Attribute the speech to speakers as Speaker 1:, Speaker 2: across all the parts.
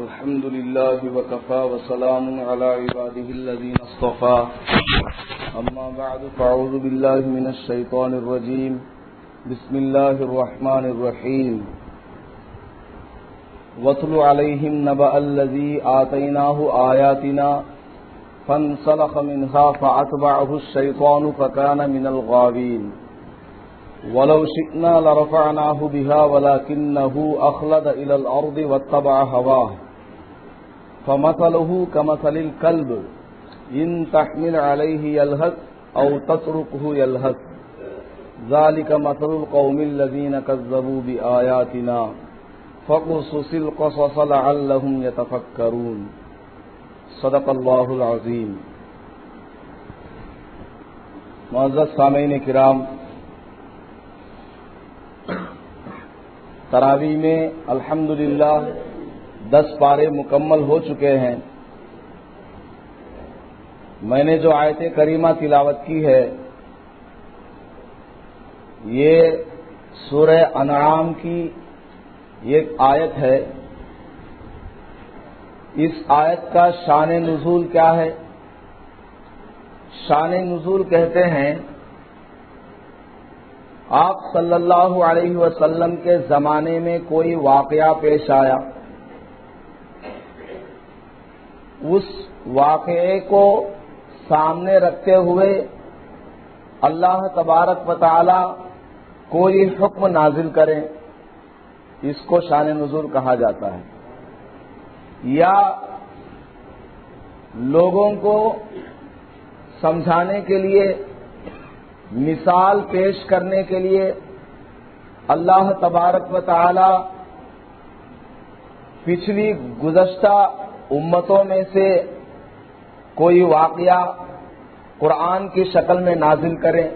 Speaker 1: الحمد لله وكفى وسلام على عباده الذين اصطفى أما بعد فأعوذ بالله من الشيطان الرجيم بسم الله الرحمن الرحيم واتل عليهم نبأ الذي آتيناه آياتنا فانسلخ منها فأتبعه الشيطان فكان من الغاوين ولو شئنا لرفعناه بها ولكنه أخلد إلى الأرض واتبع هواه فمثله كمثل الكلب إن تحمل عليه يلهث أو تتركه يلهث ذلك مثل القوم الذين كذبوا بآياتنا فاقصص القصص لعلهم يتفكرون صدق اللہ العظیم. معزز سامعین کرام، تراویح میں الحمدللہ 10 پارے مکمل ہو چکے ہیں. میں نے جو آیت کریمہ تلاوت کی ہے یہ سورہ انعام کی ایک آیت ہے. اس آیت کا شان نزول کیا ہے؟ شان نزول کہتے ہیں آپ صلی اللہ علیہ وسلم کے زمانے میں کوئی واقعہ پیش آیا، اس واقعے کو سامنے رکھتے ہوئے اللہ تبارک و تعالی کوئی حکم نازل کریں، اس کو شان نزول کہا جاتا ہے. یا لوگوں کو سمجھانے کے لیے، مثال پیش کرنے کے لیے اللہ تبارک و تعالی پچھلی گزشتہ امتوں میں سے کوئی واقعہ قرآن کی شکل میں نازل کریں،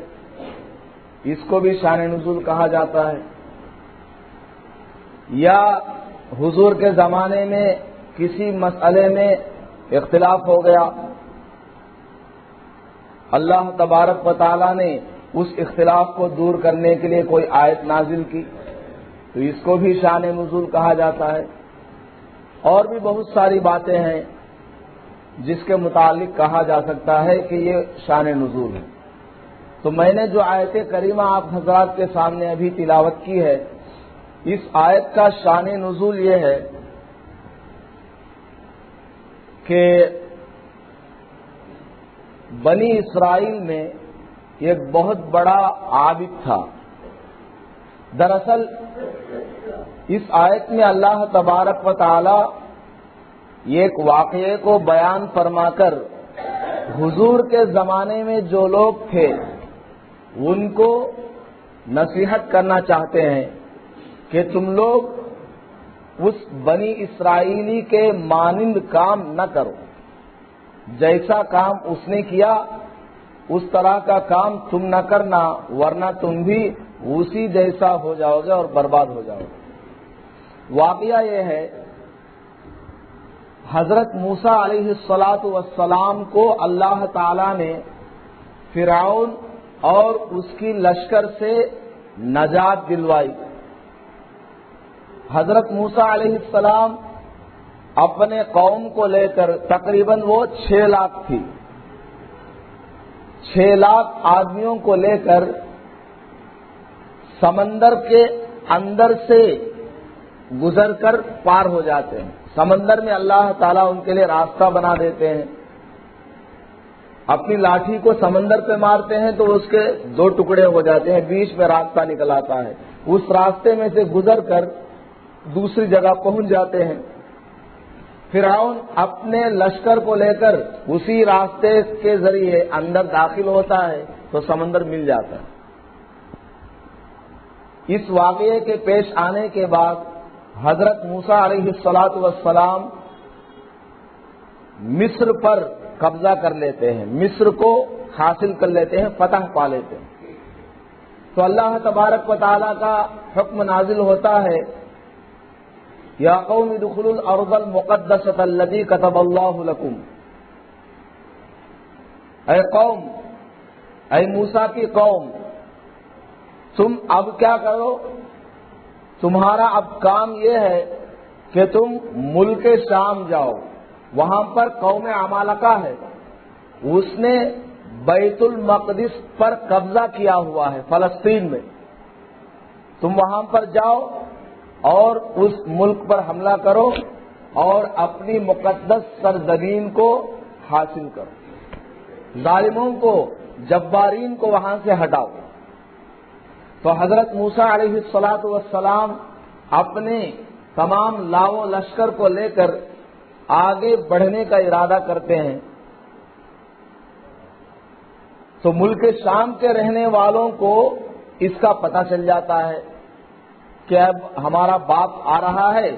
Speaker 1: اس کو بھی شان نزول کہا جاتا ہے. یا حضور کے زمانے میں کسی مسئلے میں اختلاف ہو گیا، اللہ تبارک و تعالی نے اس اختلاف کو دور کرنے کے لیے کوئی آیت نازل کی، تو اس کو بھی شان نزول کہا جاتا ہے. اور بھی بہت ساری باتیں ہیں جس کے متعلق کہا جا سکتا ہے کہ یہ شان نزول ہے. تو میں نے جو آیت کریمہ آپ حضرات کے سامنے ابھی تلاوت کی ہے، اس آیت کا شان نزول یہ ہے کہ بنی اسرائیل میں ایک بہت بڑا عابد تھا. دراصل اس آیت میں اللہ تبارک و تعالی ایک واقعے کو بیان فرما کر حضور کے زمانے میں جو لوگ تھے ان کو نصیحت کرنا چاہتے ہیں کہ تم لوگ اس بنی اسرائیلی کے مانند کام نہ کرو، جیسا کام اس نے کیا اس طرح کا کام تم نہ کرنا، ورنہ تم بھی اسی جیسا ہو جاؤ گے اور برباد ہو جاؤ گے. واقعہ یہ ہے، حضرت موسیٰ علیہ السلام کو اللہ تعالی نے فرعون اور اس کی لشکر سے نجات دلوائی. حضرت موسیٰ علیہ السلام اپنے قوم کو لے کر، تقریباً وہ 6 لاکھ تھی، 6 لاکھ آدمیوں کو لے کر سمندر کے اندر سے گزر کر پار ہو جاتے ہیں. سمندر میں اللہ تعالیٰ ان کے لیے راستہ بنا دیتے ہیں. اپنی لاٹھی کو سمندر پہ مارتے ہیں تو اس کے 2 ٹکڑے ہو جاتے ہیں، بیچ میں راستہ نکل آتا ہے. اس راستے میں سے گزر کر دوسری جگہ پہنچ جاتے ہیں. فرعون اپنے لشکر کو لے کر اسی راستے کے ذریعے اندر داخل ہوتا ہے تو سمندر مل جاتا ہے. اس واقعے کے پیش آنے کے بعد حضرت موسیٰ علیہ السلام مصر پر قبضہ کر لیتے ہیں، مصر کو حاصل کر لیتے ہیں، فتح پا لیتے ہیں. تو اللہ تبارک و تعالیٰ کا حکم نازل ہوتا ہے، یا قوم ادخلوا الارض المقدسۃ التي كتب اللہ لکم. اے قوم، اے موسیٰ کی قوم، تم اب کیا کرو؟ تمہارا اب کام یہ ہے کہ تم ملک شام جاؤ، وہاں پر قوم عمالقہ ہے، اس نے بیت المقدس پر قبضہ کیا ہوا ہے فلسطین میں، تم وہاں پر جاؤ اور اس ملک پر حملہ کرو اور اپنی مقدس سرزمین کو حاصل کرو، ظالموں کو، جبارین کو وہاں سے ہٹاؤ۔ تو حضرت موسیٰ علیہ السلام اپنے تمام لاؤ لشکر کو لے کر آگے بڑھنے کا ارادہ کرتے ہیں۔ تو ملک شام کے رہنے والوں کو اس کا پتہ چل جاتا ہے کہ اب ہمارا باپ آ رہا ہے،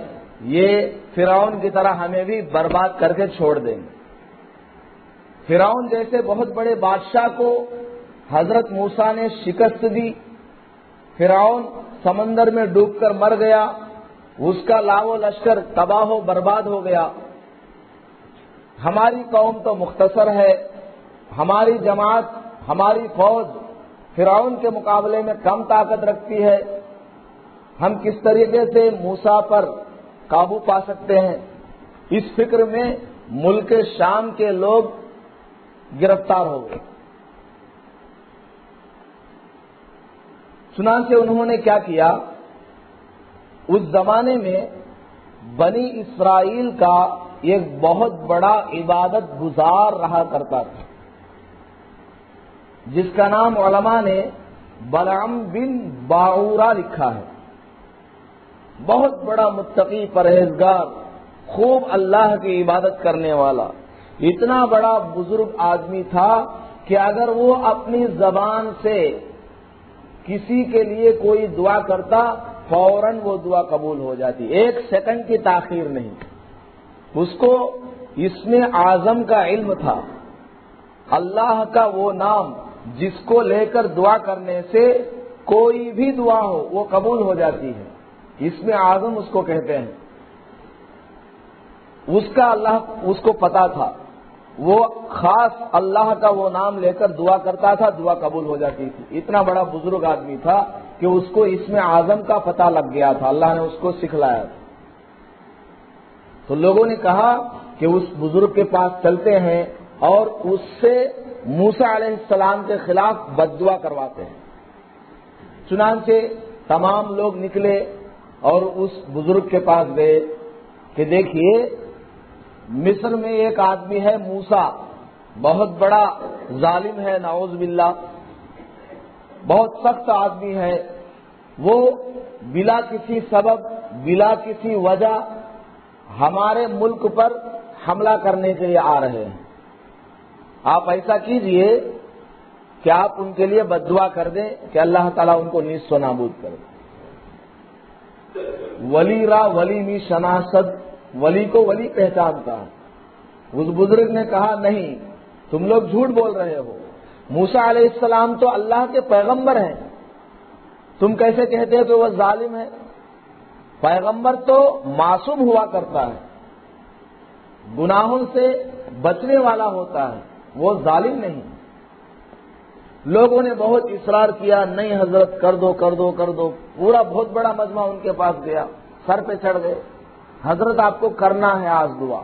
Speaker 1: یہ فرعون کی طرح ہمیں بھی برباد کر کے چھوڑ دیں گے۔ فرعون جیسے بہت بڑے بادشاہ کو حضرت موسیٰ نے شکست دی، فرعون سمندر میں ڈوب کر مر گیا، اس کا لاو لشکر تباہ و برباد ہو گیا۔ ہماری قوم تو مختصر ہے، ہماری جماعت، ہماری فوج فرعون کے مقابلے میں کم طاقت رکھتی ہے، ہم کس طریقے سے موسیٰ پر قابو پا سکتے ہیں؟ اس فکر میں ملک شام کے لوگ گرفتار ہو گئے۔ چنانچہ انہوں نے کیا کیا، اس زمانے میں بنی اسرائیل کا ایک بہت بڑا عبادت گزار رہا کرتا تھا، جس کا نام علماء نے بلعم بن باعورہ لکھا ہے۔ بہت بڑا متقی، پرہیزگار، خوب اللہ کی عبادت کرنے والا، اتنا بڑا بزرگ آدمی تھا کہ اگر وہ اپنی زبان سے کسی کے لیے کوئی دعا کرتا فوراً وہ دعا قبول ہو جاتی، ایک سیکنڈ کی تاخیر نہیں۔ اس کو اسم اعظم کا علم تھا، اللہ کا وہ نام جس کو لے کر دعا کرنے سے کوئی بھی دعا ہو وہ قبول ہو جاتی ہے، اسم اعظم اس کو کہتے ہیں۔ اس کا اللہ اس کو پتا تھا، وہ خاص اللہ کا وہ نام لے کر دعا کرتا تھا، دعا قبول ہو جاتی تھی۔ اتنا بڑا بزرگ آدمی تھا کہ اس کو اسم اعظم کا پتہ لگ گیا تھا، اللہ نے اس کو سکھلایا تھا۔ تو لوگوں نے کہا کہ اس بزرگ کے پاس چلتے ہیں اور اس سے موسیٰ علیہ السلام کے خلاف بد دعا کرواتے ہیں۔ چنانچہ تمام لوگ نکلے اور اس بزرگ کے پاس گئے کہ دیکھیے مصر میں ایک آدمی ہے موسیٰ، بہت بڑا ظالم ہے، نعوذ باللہ، بہت سخت آدمی ہے، وہ بلا کسی سبب، بلا کسی وجہ ہمارے ملک پر حملہ کرنے کے لیے آ رہے ہیں۔ آپ ایسا کیجئے کہ آپ ان کے لیے بد دعا کر دیں کہ اللہ تعالیٰ ان کو نیست و نابود کر دے۔ ولی را ولی می شناسد، ولی کو ولی پہچانتا ہے۔ اس بزرگ نے کہا نہیں، تم لوگ جھوٹ بول رہے ہو، موسیٰ علیہ السلام تو اللہ کے پیغمبر ہیں، تم کیسے کہتے ہو کہ وہ ظالم ہے؟ پیغمبر تو معصوم ہوا کرتا ہے، گناہوں سے بچنے والا ہوتا ہے، وہ ظالم نہیں۔ لوگوں نے بہت اصرار کیا، نہیں حضرت کر دو کر دو کر دو، پورا بہت بڑا مجمع ان کے پاس گیا، سر پہ چڑھ گئے، حضرت آپ کو کرنا ہے آج دعا۔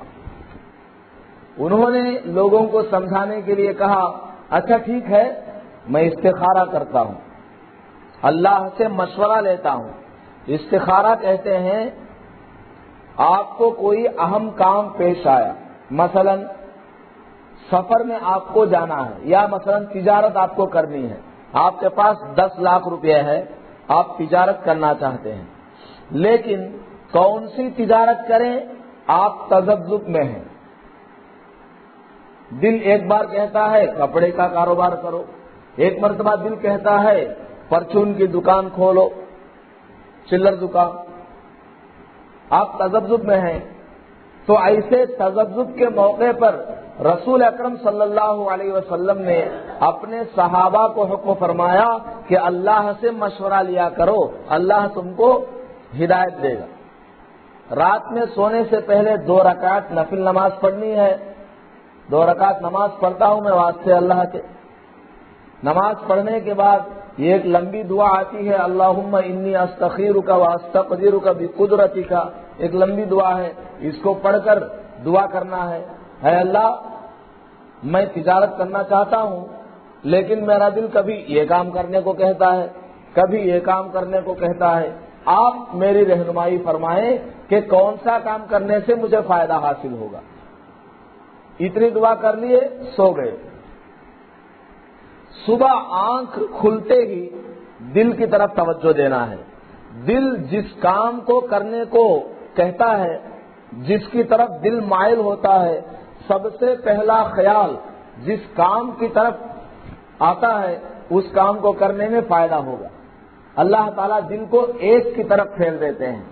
Speaker 1: انہوں نے لوگوں کو سمجھانے کے لیے کہا اچھا ٹھیک ہے، میں استخارہ کرتا ہوں، اللہ سے مشورہ لیتا ہوں۔ استخارہ کہتے ہیں آپ کو کوئی اہم کام پیش آیا، مثلا سفر میں آپ کو جانا ہے، یا مثلا تجارت آپ کو کرنی ہے، آپ کے پاس 10 لاکھ روپے ہے، آپ تجارت کرنا چاہتے ہیں، لیکن کون سی تجارت کریں آپ تذبذب میں ہیں۔ دل ایک بار کہتا ہے کپڑے کا کاروبار کرو، ایک مرتبہ دل کہتا ہے پرچون کی دکان کھولو، چلر دکان، آپ تذبذب میں ہیں۔ تو ایسے تذبذب کے موقع پر رسول اکرم صلی اللہ علیہ وسلم نے اپنے صحابہ کو حکم فرمایا کہ اللہ سے مشورہ لیا کرو، اللہ تم کو ہدایت دے گا۔ رات میں سونے سے پہلے 2 رکعت نفل نماز پڑھنی ہے، 2 رکعت نماز پڑھتا ہوں میں واسطے اللہ کے۔ نماز پڑھنے کے بعد یہ ایک لمبی دعا آتی ہے، اللہم انی استخیرک و استقدرک بقدرتک، ایک لمبی دعا ہے، اس کو پڑھ کر دعا کرنا ہے، اے اللہ میں تجارت کرنا چاہتا ہوں لیکن میرا دل کبھی یہ کام کرنے کو کہتا ہے، کبھی یہ کام کرنے کو کہتا ہے، آپ میری رہنمائی فرمائیں کہ کون سا کام کرنے سے مجھے فائدہ حاصل ہوگا۔ اتنی دعا کر لیے، سو گئے۔ صبح آنکھ کھلتے ہی دل کی طرف توجہ دینا ہے۔ دل جس کام کو کرنے کو کہتا ہے، جس کی طرف دل مائل ہوتا ہے، سب سے پہلا خیال جس کام کی طرف آتا ہے اس کام کو کرنے میں فائدہ ہوگا۔ اللہ تعالیٰ دل کو ایک کی طرف پھیر دیتے ہیں،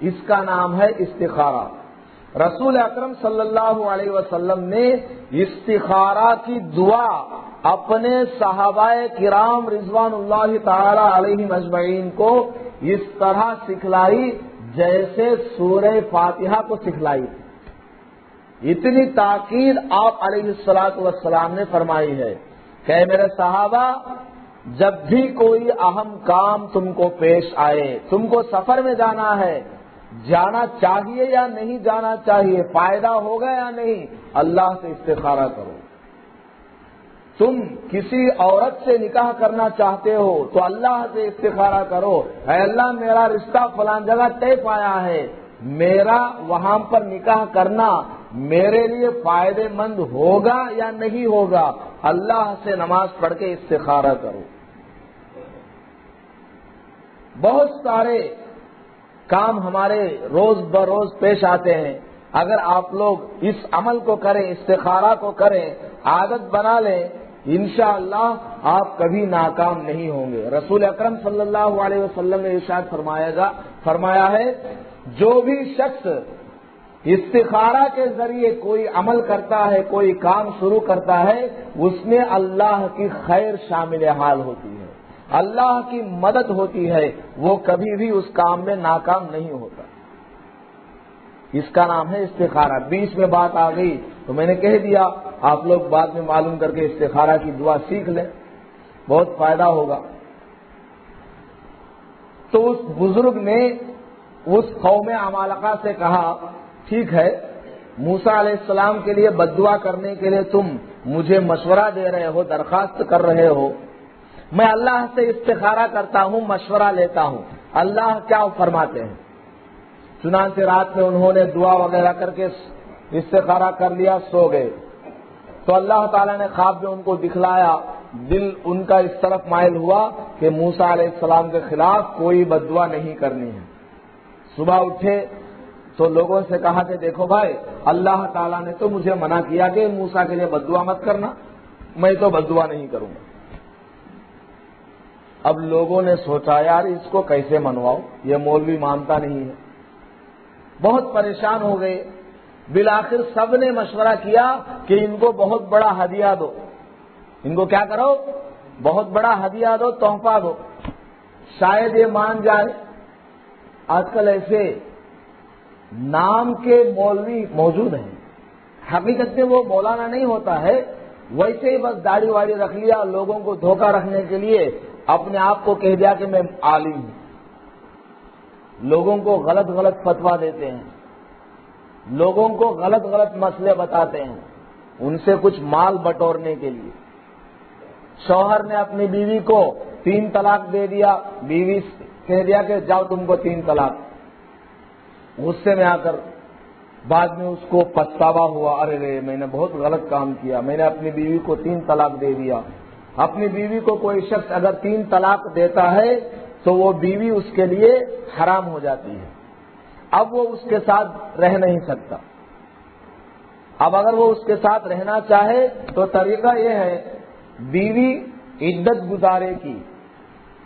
Speaker 1: اس کا نام ہے استخارہ۔ رسول اکرم صلی اللہ علیہ وسلم نے استخارہ کی دعا اپنے صحابہ کرام رضوان اللہ تعالی علیہم اجمعین کو اس طرح سکھلائی جیسے سورہ فاتحہ کو سکھلائی۔ اتنی تاکید آپ علیہ الصلوۃ والسلام نے فرمائی ہے کہ میرے صحابہ، جب بھی کوئی اہم کام تم کو پیش آئے، تم کو سفر میں جانا ہے، جانا چاہیے یا نہیں جانا چاہیے، فائدہ ہوگا یا نہیں، اللہ سے استخارہ کرو۔ تم کسی عورت سے نکاح کرنا چاہتے ہو تو اللہ سے استخارہ کرو، اے اللہ میرا رشتہ فلان جگہ طے پایا ہے، میرا وہاں پر نکاح کرنا میرے لیے فائدے مند ہوگا یا نہیں ہوگا، اللہ سے نماز پڑھ کے استخارہ کرو۔ بہت سارے کام ہمارے روز بروز پیش آتے ہیں، اگر آپ لوگ اس عمل کو کریں، استخارہ کو کریں، عادت بنا لیں، انشاءاللہ آپ کبھی ناکام نہیں ہوں گے۔ رسول اکرم صلی اللہ علیہ وسلم نے ارشاد فرمایا ہے، جو بھی شخص استخارہ کے ذریعے کوئی عمل کرتا ہے، کوئی کام شروع کرتا ہے، اس میں اللہ کی خیر شامل حال ہوتی ہے، اللہ کی مدد ہوتی ہے، وہ کبھی بھی اس کام میں ناکام نہیں ہوتا۔ اس کا نام ہے استخارہ۔ بیچ میں بات آ گئی تو میں نے کہہ دیا، آپ لوگ بعد میں معلوم کر کے استخارہ کی دعا سیکھ لیں، بہت فائدہ ہوگا۔ تو اس بزرگ نے اس قوم عمالقہ سے کہا، ٹھیک ہے، موسیٰ علیہ السلام کے لیے بددعا کرنے کے لیے تم مجھے مشورہ دے رہے ہو، درخواست کر رہے ہو، میں اللہ سے استخارہ کرتا ہوں، مشورہ لیتا ہوں، اللہ کیا فرماتے ہیں۔ چنانچہ رات میں انہوں نے دعا وغیرہ کر کے استخارہ کر لیا، سو گئے۔ تو اللہ تعالیٰ نے خواب میں ان کو دکھلایا، دل ان کا اس طرف مائل ہوا کہ موسیٰ علیہ السلام کے خلاف کوئی بددعا نہیں کرنی ہے۔ صبح اٹھے تو لوگوں سے کہا کہ دیکھو بھائی، اللہ تعالیٰ نے تو مجھے منع کیا کہ موسیٰ کے لیے بددعا مت کرنا، میں تو بددعا نہیں کروں گا۔ اب لوگوں نے سوچا یار اس کو کیسے منواؤ، یہ مولوی مانتا نہیں ہے، بہت پریشان ہو گئے۔ بالآخر سب نے مشورہ کیا کہ ان کو بہت بڑا ہدیہ دو، ان کو کیا کرو، بہت بڑا ہدیہ دو، تحفہ دو، شاید یہ مان جائے۔ آج کل ایسے نام کے مولوی موجود ہیں، حقیقت میں وہ مولانا نہیں ہوتا ہے، ویسے ہی بس داڑھی واڑی رکھ لیا، لوگوں کو دھوکہ رکھنے کے لیے اپنے آپ کو کہہ دیا کہ میں عالم ہوں، لوگوں کو غلط غلط فتویٰ دیتے ہیں، لوگوں کو غلط غلط مسئلے بتاتے ہیں، ان سے کچھ مال بٹورنے کے لیے۔ شوہر نے اپنی بیوی کو 3 طلاق دے دیا، بیوی کہہ دیا کہ جاؤ تم کو 3 طلاق، غصے میں آ کر بعد میں اس کو پچھتاوا ہوا، ارے رے میں نے بہت غلط کام کیا، میں نے اپنی بیوی کو 3 طلاق دے دیا۔ اپنی بیوی کو کوئی شخص اگر 3 طلاق دیتا ہے تو وہ بیوی اس کے لیے حرام ہو جاتی ہے، اب وہ اس کے ساتھ رہ نہیں سکتا۔ اب اگر وہ اس کے ساتھ رہنا چاہے تو طریقہ یہ ہے، بیوی عدت گزارے گی،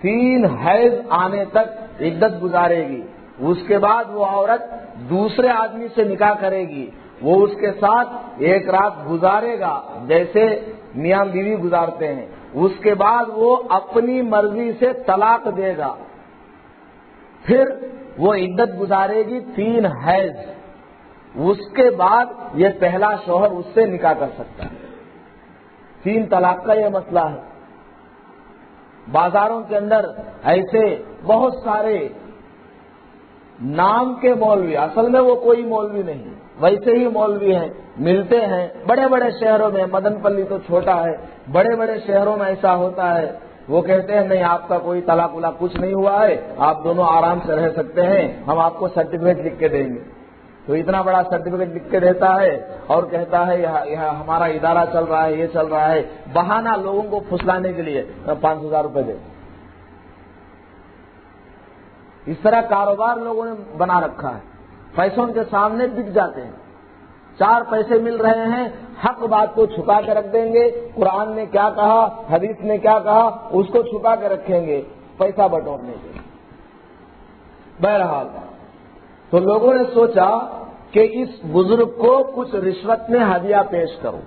Speaker 1: 3 حیض آنے تک عدت گزارے گی، اس کے بعد وہ عورت دوسرے آدمی سے نکاح کرے گی، وہ اس کے ساتھ 1 رات گزارے گا جیسے میاں بیوی گزارتے ہیں، اس کے بعد وہ اپنی مرضی سے طلاق دے گا، پھر وہ عدت گزارے گی 3 حیض، اس کے بعد یہ پہلا شوہر اس سے نکاح کر سکتا ہے۔ 3 طلاق کا یہ مسئلہ ہے۔ بازاروں کے اندر ایسے بہت سارے نام کے مولوی، اصل میں وہ کوئی مولوی نہیں، ویسے ہی مولوی ہیں، ملتے ہیں بڑے بڑے شہروں میں، مدن پلی تو چھوٹا ہے، بڑے بڑے شہروں میں ایسا ہوتا ہے، وہ کہتے ہیں نہیں آپ کا کوئی طلاق ولا کچھ نہیں ہوا ہے، آپ دونوں آرام سے رہ سکتے ہیں، ہم آپ کو سرٹیفکیٹ لکھ کے دیں گے۔ تو اتنا بڑا سرٹیفکیٹ لکھ کے دیتا ہے اور کہتا ہے یہاں ہمارا ادارہ چل رہا ہے، یہ چل رہا ہے، بہانہ لوگوں کو پھسلانے کے لیے 5,000 روپے دے۔ اس طرح کاروبار لوگوں نے بنا رکھا ہے، پیسوں کے سامنے بک جاتے ہیں، 4 پیسے مل رہے ہیں، حق بات کو چھپا کے رکھ دیں گے، قرآن نے کیا کہا، حدیث نے کیا کہا، اس کو چھپا کے رکھیں گے پیسہ بٹورنے کے۔ بہرحال تو لوگوں نے سوچا کہ اس بزرگ کو کچھ رشوت میں ہدیہ پیش کرو،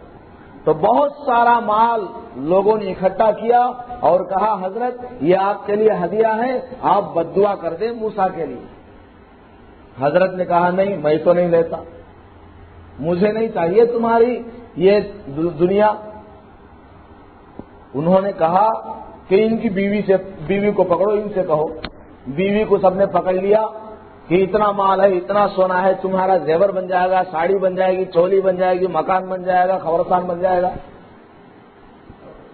Speaker 1: تو بہت سارا مال لوگوں نے اکٹھا کیا اور کہا حضرت یہ آپ کے لیے ہدیہ ہے، آپ بد دعا کر دیں موسیٰ کے لیے۔ حضرت نے کہا نہیں میں تو نہیں لیتا، مجھے نہیں چاہیے تمہاری یہ دنیا۔ انہوں نے کہا کہ ان کی بیوی کو پکڑو، ان سے کہو۔ بیوی کو سب نے پکڑ لیا کہ اتنا مال ہے، اتنا سونا ہے، تمہارا زیور بن جائے گا، ساڑی بن جائے گی، چولی بن جائے گی، مکان بن جائے گا، قبرستان بن جائے گا۔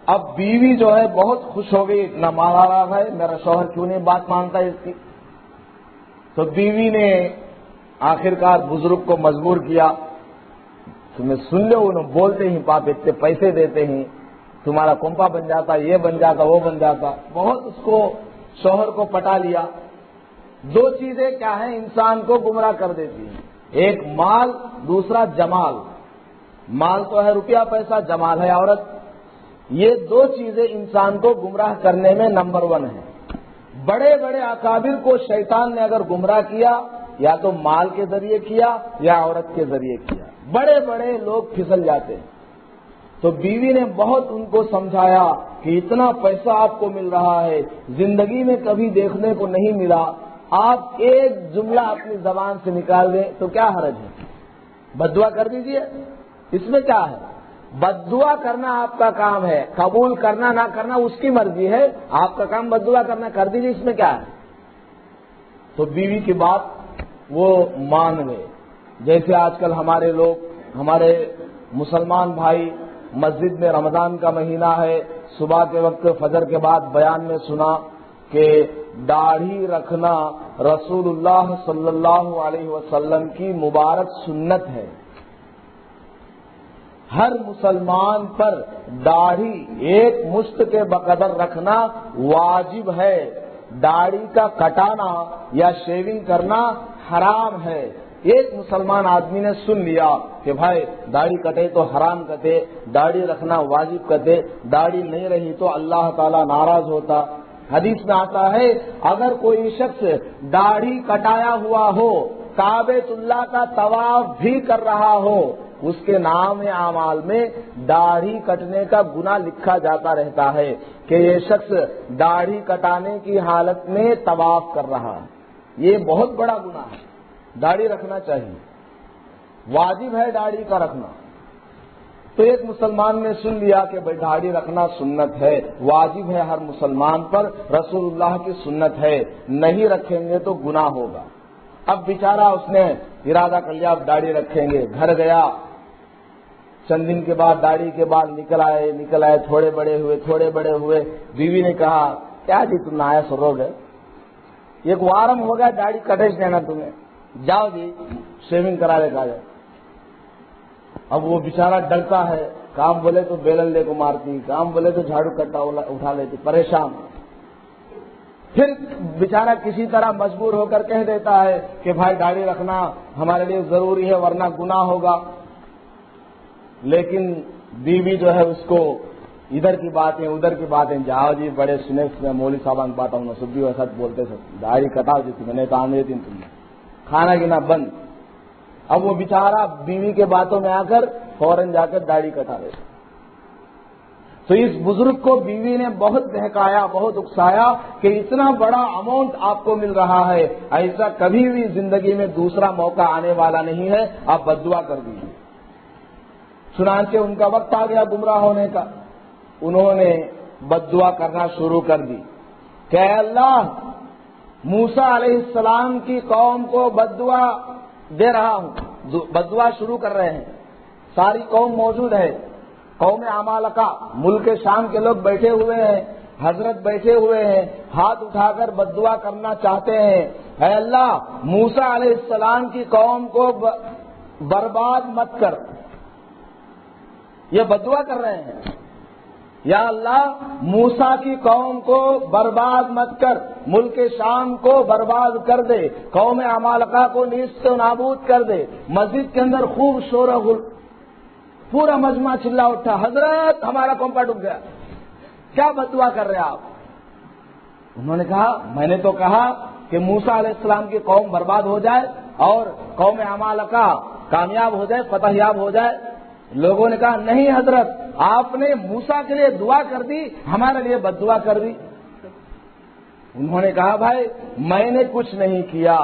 Speaker 1: اب بیوی جو ہے بہت خوش ہو گئی، اتنا مال آ رہا ہے، میرا شوہر کیوں نہیں بات مانتا اس کی۔ تو بیوی نے آخرکار بزرگ کو مجبور کیا، تمہیں سن لو، انہوں بولتے ہی باپ اتنے پیسے دیتے ہیں، تمہارا کنپا بن جاتا، یہ بن جاتا، وہ بن جاتا۔ بہت اس کو شوہر کو پٹا لیا۔ 2 چیزیں کیا ہیں انسان کو گمراہ کر دیتی ہیں، ایک مال، دوسرا جمال۔ مال تو ہے روپیہ پیسہ، جمال ہے عورت۔ یہ 2 چیزیں انسان کو گمراہ کرنے میں نمبر 1 ہیں۔ بڑے بڑے اکابر کو شیطان نے اگر گمراہ کیا، یا تو مال کے ذریعے کیا یا عورت کے ذریعے کیا، بڑے بڑے لوگ پھسل جاتے ہیں۔ تو بیوی نے بہت ان کو سمجھایا کہ اتنا پیسہ آپ کو مل رہا ہے، زندگی میں کبھی دیکھنے کو نہیں ملا، آپ ایک جملہ اپنی زبان سے نکال دیں تو کیا حرج ہے، بد دعا کر دیجئے، اس میں کیا ہے؟ بد دعا کرنا آپ کا کام ہے، قبول کرنا نہ کرنا اس کی مرضی ہے، آپ کا کام بد دعا کرنا، کر دیجئے، اس میں کیا ہے؟ تو بیوی کی بات وہ مان گئے۔ جیسے آج کل ہمارے لوگ، ہمارے مسلمان بھائی، مسجد میں رمضان کا مہینہ ہے، صبح کے وقت فجر کے بعد بیان میں سنا کہ داڑھی رکھنا رسول اللہ صلی اللہ علیہ وسلم کی مبارک سنت ہے۔ ہر مسلمان پر داڑھی ایک مشت کے بقدر رکھنا واجب ہے، داڑھی کا کٹانا یا شیونگ کرنا حرام ہے۔ ایک مسلمان آدمی نے سن لیا کہ بھائی داڑھی کٹے تو حرام کٹے، داڑھی رکھنا واجب کٹے، داڑھی نہیں رہی تو اللہ تعالیٰ ناراض ہوتا۔ حدیث میں آتا ہے اگر کوئی شخص داڑھی کٹایا ہوا ہو، کعبۃ اللہ کا طواف بھی کر رہا ہو، اس کے نام اعمال میں داڑھی کٹنے کا گناہ لکھا جاتا رہتا ہے کہ یہ شخص داڑھی کٹانے کی حالت میں طواف کر رہا ہے۔ یہ بہت بڑا گناہ ہے، داڑھی رکھنا چاہیے، واجب ہے داڑھی کا رکھنا۔ تو ایک مسلمان نے سن لیا کہ بھائی داڑھی رکھنا سنت ہے، واجب ہے ہر مسلمان پر، رسول اللہ کی سنت ہے، نہیں رکھیں گے تو گناہ ہوگا۔ اب بیچارہ اس نے ارادہ کر لیا اب داڑھی رکھیں گے، گھر گیا، چند دن کے بعد داڑھی کے بال نکل آئے، تھوڑے بڑے ہوئے۔ بیوی نے کہا کیا جی تم نایا سرو گئے، ایک وارم ہو گیا داڑھی کٹیج دینا تمہیں، جاؤ جی شیونگ کرا لے جائے۔ اب وہ بیچارہ ڈرتا ہے، کام بولے تو بیلن لے کو مارتی، کام بولے تو جھاڑو کٹا اٹھا لیتی، پریشان۔ پھر بیچارہ کسی طرح مجبور ہو کر کہہ دیتا ہے کہ بھائی داڑھی رکھنا ہمارے لیے ضروری ہے ورنہ گناہ ہوگا۔ لیکن بیوی جو ہے اس کو ادھر کی باتیں ادھر کی باتیں، جاؤ جی بڑے سنے مولوی صاحب پاتا ہوں سب بھی ویسا بولتے سب، داڑھی کٹا دیتی میں نے تو آنے دیتی تم نے، کھانا گنا بند۔ اب وہ بیچارہ بیوی کے باتوں میں آ کر فوراً جا کر داڑھی کٹا دیتا۔ تو اس بزرگ کو بیوی نے بہت بہکایا، بہت اکسایا کہ اتنا بڑا اماؤنٹ آپ کو مل رہا ہے، ایسا کبھی بھی زندگی میں دوسرا موقع آنے والا نہیں ہے، آپ بد دعا کر دیجیے۔ چنانچہ ان کا وقت آ گیا گمراہ ہونے کا، انہوں نے بد دعا کرنا شروع کر دی کہ اے اللہ موسیٰ علیہ السلام کی قوم کو بد دعا دے رہا ہوں. بد دعا شروع کر رہے ہیں. ساری قوم موجود ہے. قوم عمالقہ ملک شام کے لوگ بیٹھے ہوئے ہیں, حضرت بیٹھے ہوئے ہیں, ہاتھ اٹھا کر بد دعا کرنا چاہتے ہیں. اے اللہ موسیٰ علیہ السلام کی قوم کو برباد مت کر. یہ بد دعا کر رہے ہیں. یا اللہ موسیٰ کی قوم کو برباد مت کر, ملک شام کو برباد کر دے, قوم عمالقہ کو نیست و نابود کر دے. مسجد کے اندر خوب شور و غل, پورا مجمع چلا اٹھا, حضرت ہمارا کمپا ڈوب گیا. کیا بد دعا کر رہے آپ؟ انہوں نے کہا میں نے تو کہا کہ موسیٰ علیہ السلام کی قوم برباد ہو جائے اور قوم عمالقہ کامیاب ہو جائے, فتح یاب ہو جائے. لوگوں نے کہا نہیں حضرت, آپ نے موسیٰ کے لیے دعا کر دی, ہمارے لیے بد دعا کر دی. انہوں نے کہا بھائی میں نے کچھ نہیں کیا,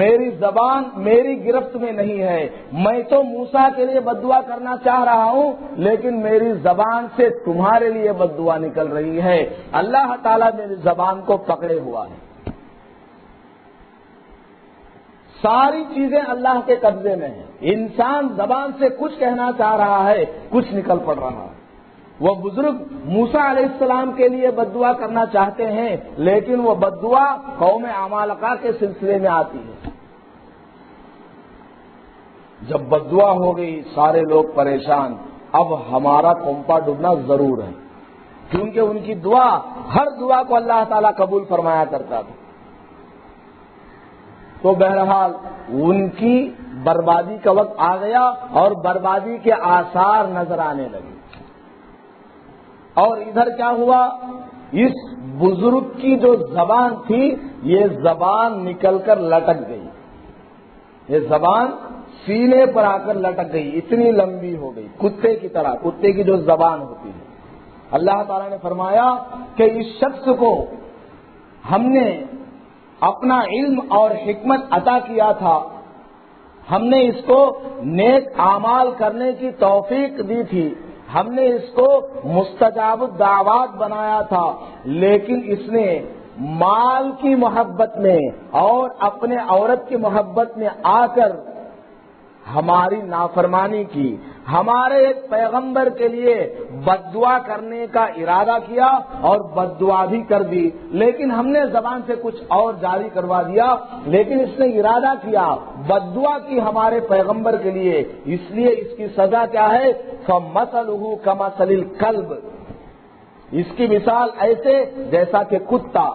Speaker 1: میری زبان میری گرفت میں نہیں ہے. میں تو موسیٰ کے لیے بد دعا کرنا چاہ رہا ہوں, لیکن میری زبان سے تمہارے لیے بد دعا نکل رہی ہے. اللہ تعالیٰ میری زبان کو پکڑے ہوا ہے. ساری چیزیں اللہ کے قبضے میں ہیں. انسان زبان سے کچھ کہنا چاہ رہا ہے, کچھ نکل پڑ رہا ہے. وہ بزرگ موسیٰ علیہ السلام کے لیے بد دعا کرنا چاہتے ہیں, لیکن وہ بد دعا قوم عمالقہ کے سلسلے میں آتی ہے. جب بد دعا ہو گئی سارے لوگ پریشان. اب ہمارا کمپا ڈوبنا ضرور ہے, کیونکہ ان کی دعا ہر دعا کو اللہ تعالیٰ قبول فرمایا کرتا تھا. تو بہرحال ان کی بربادی کا وقت آ گیا اور بربادی کے آثار نظر آنے لگے. اور ادھر کیا ہوا, اس بزرگ کی جو زبان تھی یہ زبان نکل کر لٹک گئی. یہ زبان سینے پر آ کر لٹک گئی, اتنی لمبی ہو گئی, کتے کی طرح, کتے کی جو زبان ہوتی ہے. اللہ تعالیٰ نے فرمایا کہ اس شخص کو ہم نے اپنا علم اور حکمت عطا کیا تھا, ہم نے اس کو نیک اعمال کرنے کی توفیق دی تھی, ہم نے اس کو مستجاب الدعوات بنایا تھا, لیکن اس نے مال کی محبت میں اور اپنے عورت کی محبت میں آ کر ہماری نافرمانی کی. ہمارے ایک پیغمبر کے لیے بد دعا کرنے کا ارادہ کیا اور بد دعا بھی کر دی, لیکن ہم نے زبان سے کچھ اور جاری کروا دیا, لیکن اس نے ارادہ کیا, بد دعا کی ہمارے پیغمبر کے لیے. اس لیے اس کی سزا کیا ہے, فَمَثَلُهُ كَمَثَلِ الْكَلْبِ, اس کی مثال ایسے جیسا کہ کتا.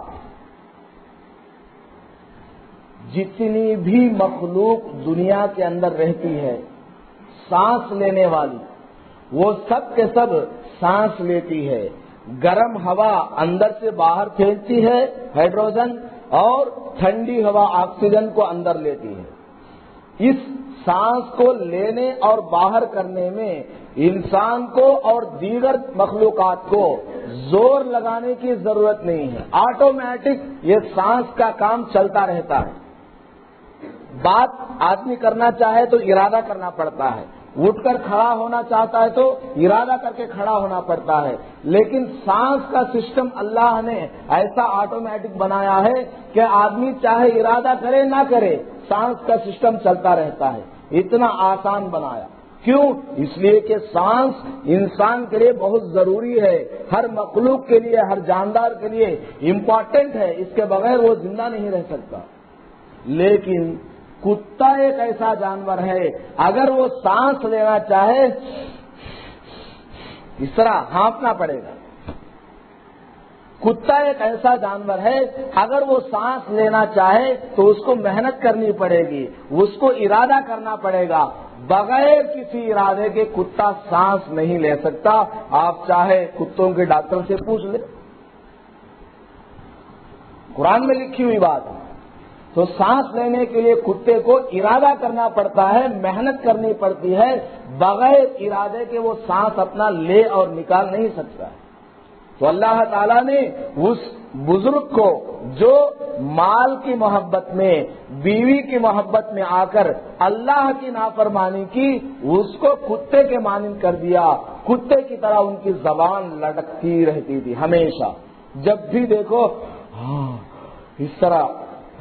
Speaker 1: جتنی بھی مخلوق دنیا کے اندر رہتی ہے سانس لینے والی, وہ سب کے سب سانس لیتی ہے. گرم ہوا اندر سے باہر پھینکتی ہے ہائیڈروجن, اور ٹھنڈی ہوا آکسیجن کو اندر لیتی ہے. اس سانس کو لینے اور باہر کرنے میں انسان کو اور دیگر مخلوقات کو زور لگانے کی ضرورت نہیں ہے, آٹومیٹک یہ سانس کا کام چلتا رہتا ہے. بات آدمی کرنا چاہے تو ارادہ کرنا پڑتا ہے, اٹھ کر کھڑا ہونا چاہتا ہے تو ارادہ کر کے کھڑا ہونا پڑتا ہے, لیکن سانس کا سسٹم اللہ نے ایسا آٹومیٹک بنایا ہے کہ آدمی چاہے ارادہ کرے نہ کرے سانس کا سسٹم چلتا رہتا ہے. اتنا آسان بنایا. کیوں؟ اس لیے کہ سانس انسان کے لیے بہت ضروری ہے, ہر مخلوق کے لیے, ہر جاندار کے لیے امپورٹنٹ ہے, اس کے بغیر وہ زندہ نہیں رہ سکتا. لیکن کتا ایک ایسا جانور ہے, اگر وہ سانس لینا چاہے اس طرح ہانپنا پڑے گا. کتا ایک ایسا جانور ہے, اگر وہ سانس لینا چاہے تو اس کو محنت کرنی پڑے گی, اس کو ارادہ کرنا پڑے گا. بغیر کسی ارادے کے کتا سانس نہیں لے سکتا. آپ چاہے کتوں کے ڈاکٹر سے پوچھ لیں, قرآن میں لکھی ہوئی بات ہے. تو سانس لینے کے لیے کتے کو ارادہ کرنا پڑتا ہے, محنت کرنی پڑتی ہے. بغیر ارادے کے وہ سانس اپنا لے اور نکال نہیں سکتا. تو اللہ تعالیٰ نے اس بزرگ کو جو مال کی محبت میں, بیوی کی محبت میں آ کر اللہ کی نافرمانی کی, اس کو کتے کے مانند کر دیا. کتے کی طرح ان کی زبان لٹکتی رہتی تھی ہمیشہ، جب بھی دیکھو اس طرح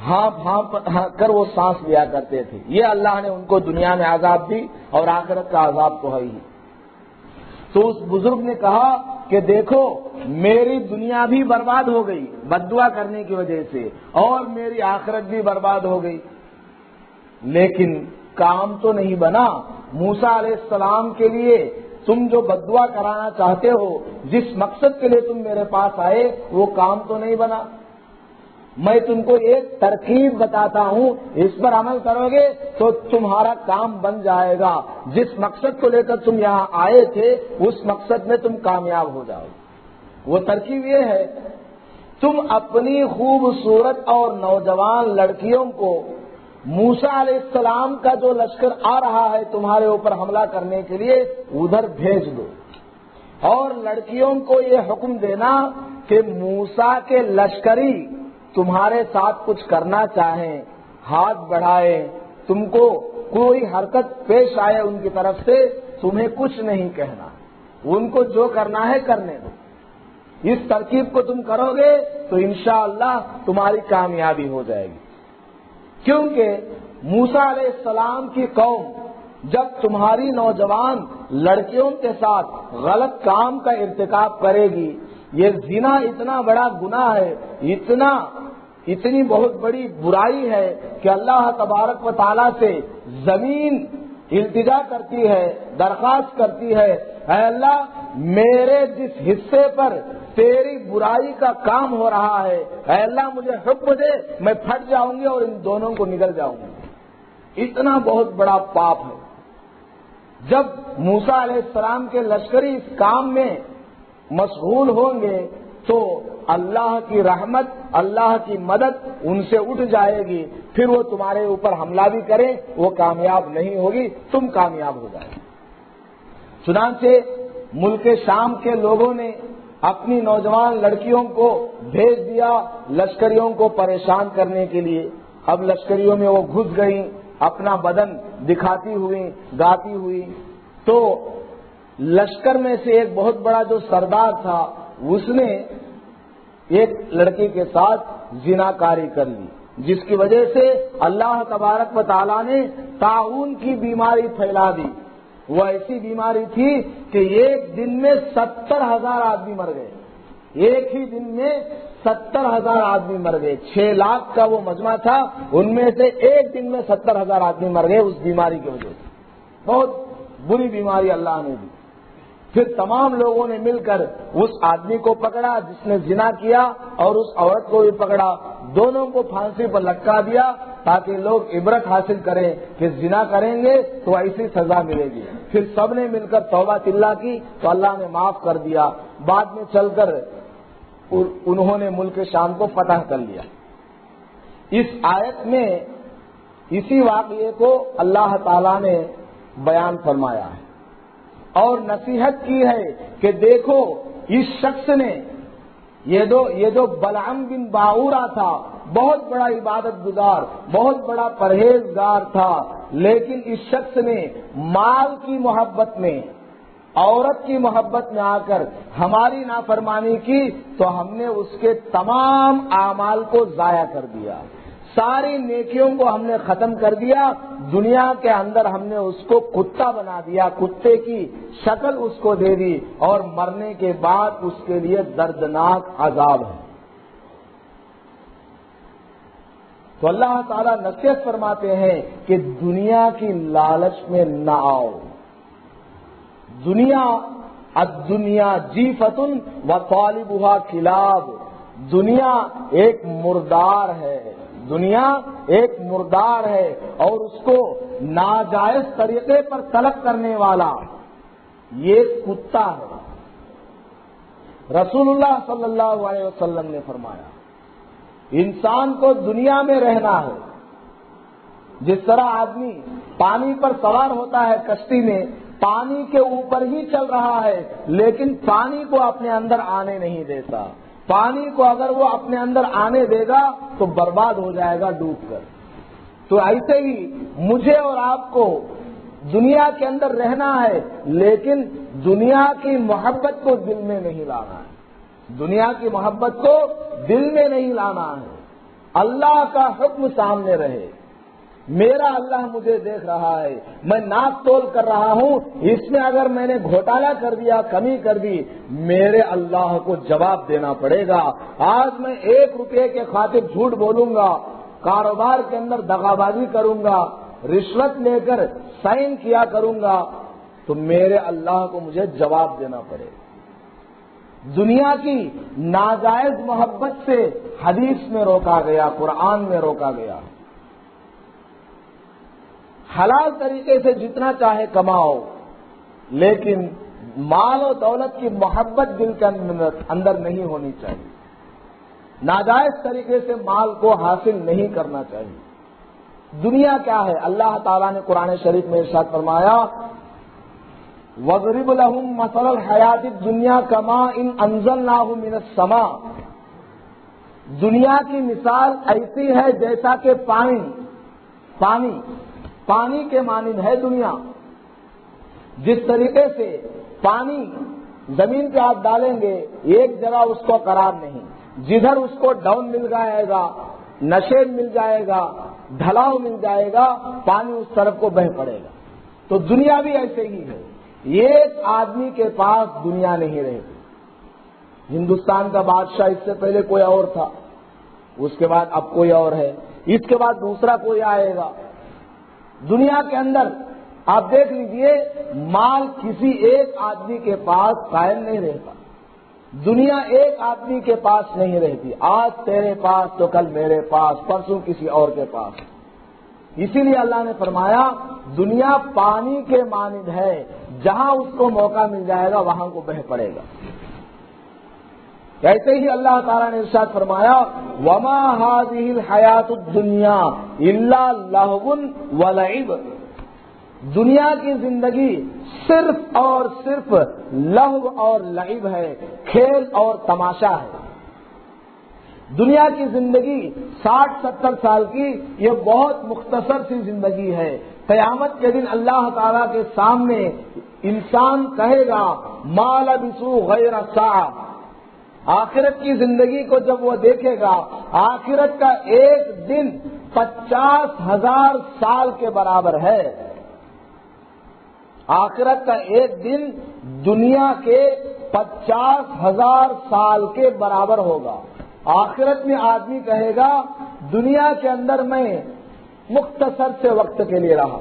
Speaker 1: ہانپ کر وہ سانس لیا کرتے تھے۔ یہ اللہ نے ان کو دنیا میں عذاب دی اور آخرت کا عذاب تو ہے ہی۔ تو اس بزرگ نے کہا کہ دیکھو میری دنیا بھی برباد ہو گئی بد دعا کرنے کی وجہ سے، اور میری آخرت بھی برباد ہو گئی، لیکن کام تو نہیں بنا۔ موسیٰ علیہ السلام کے لیے تم جو بد دعا کرانا چاہتے ہو، جس مقصد کے لیے تم میرے پاس آئے، وہ کام تو نہیں بنا۔ میں تم کو ایک ترکیب بتاتا ہوں، اس پر عمل کرو گے تو تمہارا کام بن جائے گا۔ جس مقصد کو لے کر تم یہاں آئے تھے اس مقصد میں تم کامیاب ہو جاؤ گے۔ وہ ترکیب یہ ہے، تم اپنی خوبصورت اور نوجوان لڑکیوں کو موسیٰ علیہ السلام کا جو لشکر آ رہا ہے تمہارے اوپر حملہ کرنے کے لیے، ادھر بھیج دو، اور لڑکیوں کو یہ حکم دینا کہ موسیٰ کے لشکری تمہارے ساتھ کچھ کرنا چاہیں، ہاتھ بڑھائے، تم کو کوئی حرکت پیش آئے ان کی طرف سے، تمہیں کچھ نہیں کہنا، ان کو جو کرنا ہے کرنے دو۔ اس ترکیب کو تم کرو گے تو انشاءاللہ تمہاری کامیابی ہو جائے گی، کیونکہ موسیٰ علیہ السلام کی قوم جب تمہاری نوجوان لڑکیوں کے ساتھ غلط کام کا ارتکاب کرے گی، یہ زنا اتنا بڑا گناہ ہے، اتنی بہت بڑی برائی ہے کہ اللہ تبارک و تعالیٰ سے زمین التجا کرتی ہے، درخواست کرتی ہے، اے اللہ میرے جس حصے پر تیری برائی کا کام ہو رہا ہے، اے اللہ مجھے حکم دے، میں پھٹ جاؤں گی اور ان دونوں کو نگل جاؤں گی۔ اتنا بہت بڑا پاپ ہے۔ جب موسیٰ علیہ السلام کے لشکری اس کام میں مشغول ہوں گے تو اللہ کی رحمت، اللہ کی مدد ان سے اٹھ جائے گی، پھر وہ تمہارے اوپر حملہ بھی کریں وہ کامیاب نہیں ہوگی، تم کامیاب ہو جائے۔ چنانچہ ملک شام کے لوگوں نے اپنی نوجوان لڑکیوں کو بھیج دیا لشکریوں کو پریشان کرنے کے لیے۔ اب لشکریوں میں وہ گھس گئیں، اپنا بدن دکھاتی ہوئی، گاتی ہوئی، تو لشکر میں سے ایک بہت بڑا جو سردار تھا اس نے ایک لڑکی کے ساتھ زناکاری کر لی، جس کی وجہ سے اللہ تبارک و تعالیٰ نے طاعون کی بیماری پھیلا دی۔ وہ ایسی بیماری تھی کہ ایک دن میں 70,000 آدمی مر گئے، ایک ہی دن میں 70,000 آدمی مر گئے۔ 6 لاکھ کا وہ مجمع تھا، ان میں سے ایک دن میں 70,000 آدمی مر گئے اس بیماری کی وجہ سے۔ بہت بری بیماری اللہ نے دی۔ پھر تمام لوگوں نے مل کر اس آدمی کو پکڑا جس نے زنا کیا، اور اس عورت کو بھی پکڑا، دونوں کو پھانسی پر لٹکا دیا تاکہ لوگ عبرت حاصل کریں کہ زنا کریں گے تو ایسی سزا ملے گی۔ پھر سب نے مل کر توبہ تلہ کی تو اللہ نے معاف کر دیا۔ بعد میں چل کر انہوں نے ملک شام کو فتح کر لیا۔ اس آیت میں اسی واقعے کو اللہ تعالیٰ نے بیان فرمایا ہے اور نصیحت کی ہے کہ دیکھو اس شخص نے یہ جو بلعم بن باورا تھا، بہت بڑا عبادت گزار، بہت بڑا پرہیزگار تھا، لیکن اس شخص نے مال کی محبت میں، عورت کی محبت میں آ کر ہماری نافرمانی کی تو ہم نے اس کے تمام اعمال کو ضائع کر دیا، ساری نیکیوں کو ہم نے ختم کر دیا، دنیا کے اندر ہم نے اس کو کتا بنا دیا، کتے کی شکل اس کو دے دی، اور مرنے کے بعد اس کے لیے دردناک عذاب ہے۔ تو اللہ تعالیٰ نصیحت فرماتے ہیں کہ دنیا کی لالچ میں نہ آؤ۔ الدنیا جیفۃ وطالبها کلاب، دنیا ایک مردار ہے، دنیا ایک مردار ہے، اور اس کو ناجائز طریقے پر طلب کرنے والا یہ کتا ہے۔ رسول اللہ صلی اللہ علیہ وسلم نے فرمایا انسان کو دنیا میں رہنا ہے، جس طرح آدمی پانی پر سوار ہوتا ہے کشتی میں، پانی کے اوپر ہی چل رہا ہے لیکن پانی کو اپنے اندر آنے نہیں دیتا، پانی کو اگر وہ اپنے اندر آنے دے گا تو برباد ہو جائے گا ڈوب کر۔ تو ایسے ہی مجھے اور آپ کو دنیا کے اندر رہنا ہے، لیکن دنیا کی محبت کو دل میں نہیں لانا ہے، دنیا کی محبت کو دل میں نہیں لانا ہے۔ اللہ کا حکم سامنے رہے، میرا اللہ مجھے دیکھ رہا ہے، میں ناپ تول کر رہا ہوں، اس میں اگر میں نے گھوٹالا کر دیا، کمی کر دی، میرے اللہ کو جواب دینا پڑے گا۔ آج میں 1 روپے کے خاطر جھوٹ بولوں گا، کاروبار کے اندر دغابازی کروں گا، رشوت لے کر سائن کیا کروں گا، تو میرے اللہ کو مجھے جواب دینا پڑے گا۔ دنیا کی ناجائز محبت سے حدیث میں روکا گیا، قرآن میں روکا گیا۔ حلال طریقے سے جتنا چاہے کماؤ، لیکن مال و دولت کی محبت دل کے اندر نہیں ہونی چاہیے، ناجائز طریقے سے مال کو حاصل نہیں کرنا چاہیے۔ دنیا کیا ہے؟ اللہ تعالیٰ نے قرآن شریف میں ارشاد فرمایا، وَاضْرِبْ لَهُم مَّثَلَ الْحَيَاةِ الدُّنْيَا كَمَاءٍ أَنزَلْنَاهُ مِنَ السَّمَاءِ۔ دنیا کی مثال ایسی ہے جیسا کہ پانی کے مانند ہے دنیا۔ جس طریقے سے پانی زمین پہ آپ ڈالیں گے، ایک جگہ اس کو قرار نہیں، جدھر اس کو ڈاؤن مل جائے گا، نشیب مل جائے گا، ڈھلاؤ مل جائے گا، پانی اس طرف کو بہہ پڑے گا۔ تو دنیا بھی ایسے ہی ہے، ایک آدمی کے پاس دنیا نہیں رہتی۔ ہندوستان کا بادشاہ اس سے پہلے کوئی اور تھا، اس کے بعد اب کوئی اور ہے، اس کے بعد دوسرا کوئی آئے گا۔ دنیا کے اندر آپ دیکھ لیجئے، مال کسی ایک آدمی کے پاس قائم نہیں رہتا، دنیا ایک آدمی کے پاس نہیں رہتی، آج تیرے پاس تو کل میرے پاس، پرسوں کسی اور کے پاس۔ اسی لیے اللہ نے فرمایا دنیا پانی کے مانند ہے، جہاں اس کو موقع مل جائے گا وہاں کو بہہ پڑے گا۔ ایسے ہی اللہ تعالیٰ نے ارشاد فرمایا وَمَا هَٰذِهِ الْحَيَاةُ الدُّنْيَا إِلَّا لَهْوٌ وَلَعِبٌ۔ دنیا کی زندگی صرف اور صرف لہو اور لعب ہے، کھیل اور تماشا ہے۔ دنیا کی زندگی 60-70 سال کی یہ بہت مختصر سی زندگی ہے۔ قیامت کے دن اللہ تعالیٰ کے سامنے انسان کہے گا ما لبثوا غیر ساعہ۔ آخرت کی زندگی کو جب وہ دیکھے گا، آخرت کا ایک دن 50,000 سال کے برابر ہے۔ آخرت کا ایک دن دنیا کے 50,000 سال کے برابر ہوگا۔ آخرت میں آدمی کہے گا دنیا کے اندر میں مختصر سے وقت کے لیے رہا،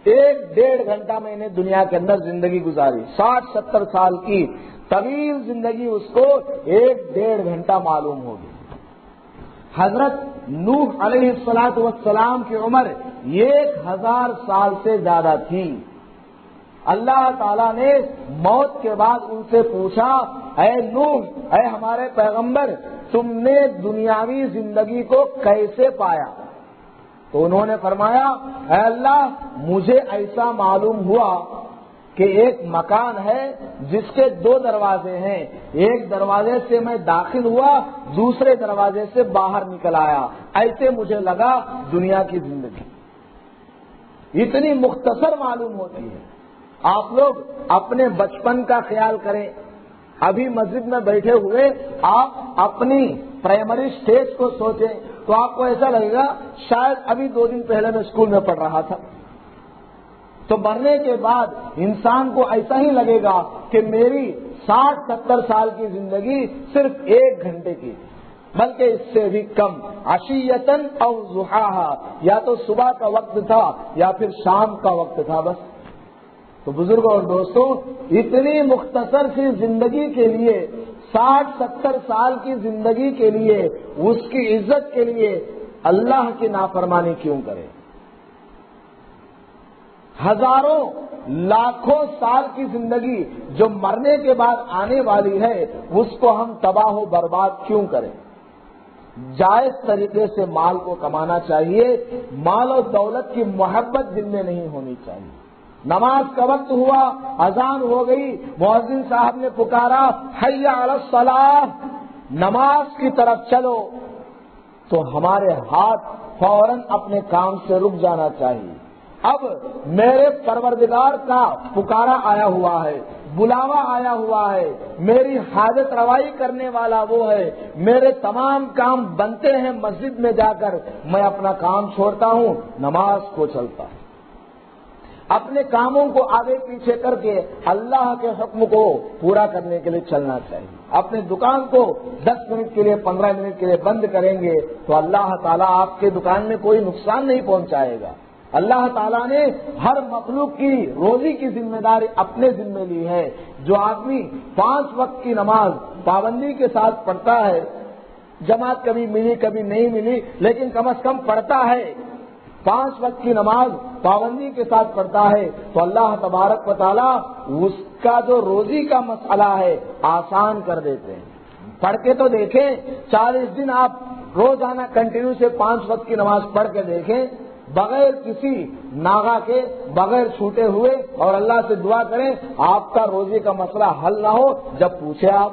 Speaker 1: 1-1.5 گھنٹہ میں نے دنیا کے اندر زندگی گزاری، 60-70 سال کی طویل زندگی اس کو 1-1.5 گھنٹہ معلوم ہوگی۔ حضرت نوح علیہ السلام کی عمر 1000 سال سے زیادہ تھی۔ اللہ تعالیٰ نے موت کے بعد ان سے پوچھا اے نوح، اے ہمارے پیغمبر، تم نے دنیاوی زندگی کو کیسے پایا؟ تو انہوں نے فرمایا اے اللہ، مجھے ایسا معلوم ہوا کہ ایک مکان ہے جس کے 2 دروازے ہیں، ایک دروازے سے میں داخل ہوا، دوسرے دروازے سے باہر نکل آیا، ایسے مجھے لگا دنیا کی زندگی اتنی مختصر معلوم ہوتی ہے۔ آپ لوگ اپنے بچپن کا خیال کریں، ابھی مسجد میں بیٹھے ہوئے آپ اپنی پرائمری سٹیج کو سوچیں تو آپ کو ایسا لگے گا شاید ابھی 2 دن پہلے میں اسکول میں پڑھ رہا تھا۔ تو مرنے کے بعد انسان کو ایسا ہی لگے گا کہ میری 60-70 سال کی زندگی صرف 1 گھنٹے کی، بلکہ اس سے بھی کم، عشیۃً او ضحاہا، یا تو صبح کا وقت تھا یا پھر شام کا وقت تھا بس۔ تو بزرگوں اور دوستوں، اتنی مختصر سی زندگی کے لیے، 60-70 سال کی زندگی کے لیے، اس کی عزت کے لیے اللہ کی نافرمانی کیوں کرے؟ ہزاروں لاکھوں سال کی زندگی جو مرنے کے بعد آنے والی ہے، اس کو ہم تباہ و برباد کیوں کریں؟ جائز طریقے سے مال کو کمانا چاہیے، مال و دولت کی محبت دل میں نہیں ہونی چاہیے۔ نماز کا وقت ہوا، اذان ہو گئی، مؤذن صاحب نے پکارا حی علی الصلاۃ، نماز کی طرف چلو، تو ہمارے ہاتھ فوراً اپنے کام سے رک جانا چاہیے، اب میرے پروردگار کا پکارا آیا ہوا ہے، بلاوا آیا ہوا ہے، میری حاجت روائی کرنے والا وہ ہے، میرے تمام کام بنتے ہیں مسجد میں جا کر، میں اپنا کام چھوڑتا ہوں، نماز کو چلتا ہوں، اپنے کاموں کو آگے پیچھے کر کے اللہ کے حکم کو پورا کرنے کے لیے چلنا چاہیے۔ اپنے دکان کو 10 منٹ کے لیے 15 منٹ کے لیے بند کریں گے تو اللہ تعالیٰ آپ کے دکان میں کوئی نقصان نہیں پہنچائے گا۔ اللہ تعالیٰ نے ہر مخلوق کی روزی کی ذمہ داری اپنے ذمہ لی ہے۔ جو آدمی 5 وقت کی نماز پابندی کے ساتھ پڑھتا ہے، جماعت کبھی ملی کبھی نہیں ملی لیکن کم از کم پڑھتا ہے، 5 وقت کی نماز پابندی کے ساتھ پڑھتا ہے، تو اللہ تبارک و تعالیٰ اس کا جو روزی کا مسئلہ ہے آسان کر دیتے ہیں۔ پڑھ کے تو دیکھیں، 40 دن آپ روزانہ کنٹینیو سے 5 وقت کی نماز پڑھ کے دیکھیں، بغیر کسی ناغا کے، بغیر چھوٹے ہوئے، اور اللہ سے دعا کریں آپ کا روزی کا مسئلہ حل نہ ہو۔ جب پوچھے آپ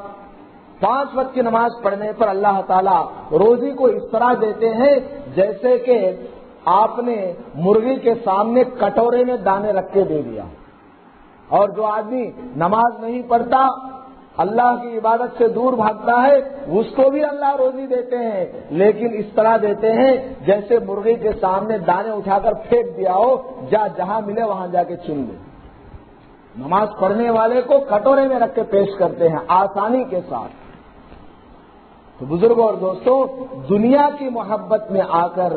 Speaker 1: 5 وقت کی نماز پڑھنے پر اللہ تعالیٰ روزی کو اس طرح دیتے ہیں جیسے کہ آپ نے مرغی کے سامنے کٹورے میں دانے رکھ کے دے دیا، اور جو آدمی نماز نہیں پڑھتا، اللہ کی عبادت سے دور بھاگتا ہے، اس کو بھی اللہ روزی دیتے ہیں، لیکن اس طرح دیتے ہیں جیسے مرغی کے سامنے دانے اٹھا کر پھینک دیا ہو، جہاں ملے وہاں جا کے چن لے۔ نماز پڑھنے والے کو کٹورے میں رکھ کے پیش کرتے ہیں آسانی کے ساتھ۔ تو بزرگوں اور دوستوں، دنیا کی محبت میں آ کر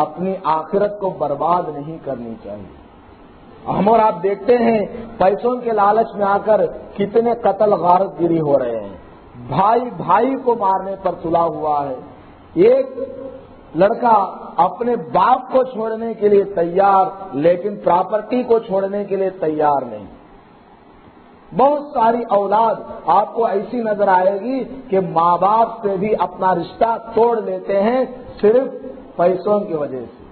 Speaker 1: اپنی آخرت کو برباد نہیں کرنی چاہیے۔ ہم اور آپ دیکھتے ہیں پیسوں کے لالچ میں آ کر کتنے قتل غارت گری ہو رہے ہیں، بھائی بھائی کو مارنے پر تلا ہوا ہے، ایک لڑکا اپنے باپ کو چھوڑنے کے لیے تیار لیکن پراپرٹی کو چھوڑنے کے لیے تیار نہیں۔ بہت ساری اولاد آپ کو ایسی نظر آئے گی کہ ماں باپ سے بھی اپنا رشتہ توڑ لیتے ہیں صرف پیسوں کی وجہ سے،